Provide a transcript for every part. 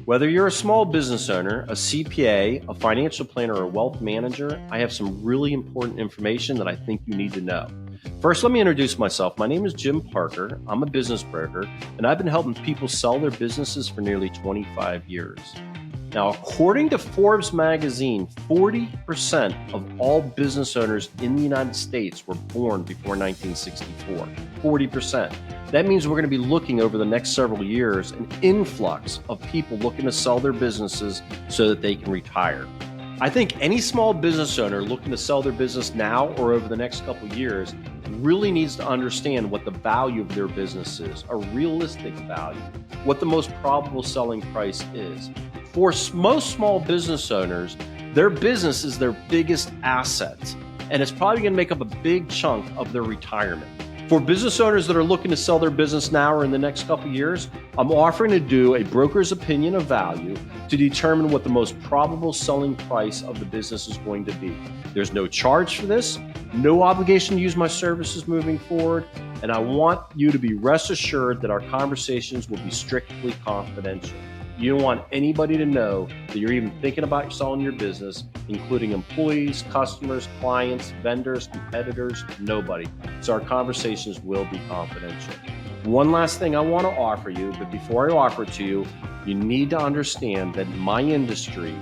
Whether you're a small business owner, a CPA, a financial planner, or a wealth manager, I have some really important information that I think you need to know. First, let me introduce myself. My name is Jim Parker. I'm a business broker, and I've been helping people sell their businesses for nearly 25 years. Now, according to Forbes magazine, 40% of all business owners in the United States were born before 1964. 40%. That means we're going to be looking over the next several years an influx of people looking to sell their businesses so that they can retire. I think any small business owner looking to sell their business now or over the next couple of years really needs to understand what the value of their business is, a realistic value, what the most probable selling price is. For most small business owners, their business is their biggest asset, and it's probably going to make up a big chunk of their retirement. For business owners that are looking to sell their business now or in the next couple of years, I'm offering to do a broker's opinion of value to determine what the most probable selling price of the business is going to be. There's no charge for this, no obligation to use my services moving forward, and I want you to be rest assured that our conversations will be strictly confidential. You don't want anybody to know that you're even thinking about selling your business, including employees, customers, clients, vendors, competitors, nobody. So our conversations will be confidential. One last thing I want to offer you, but before I offer it to you, you need to understand that in my industry,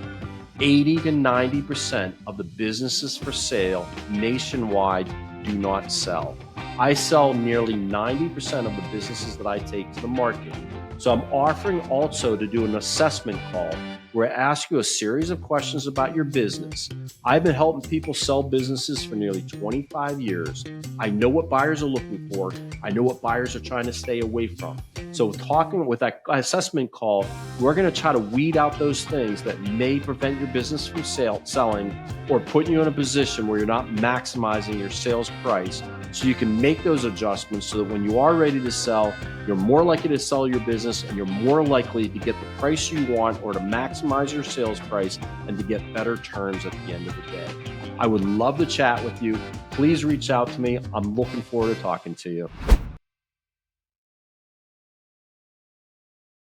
80 to 90% of the businesses for sale nationwide do not sell. I sell nearly 90% of the businesses that I take to the market. So I'm offering also to do an assessment call where I ask you a series of questions about your business. I've been helping people sell businesses for nearly 25 years. I know what buyers are looking for. I know what buyers are trying to stay away from. So talking with that assessment call, we're going to try to weed out those things that may prevent your business from selling or putting you in a position where you're not maximizing your sales price, so you can make those adjustments so that when you are ready to sell, you're more likely to sell your business and you're more likely to get the price you want or to maximize your sales price and to get better terms at the end of the day. I would love to chat with you. Please reach out to me. I'm looking forward to talking to you.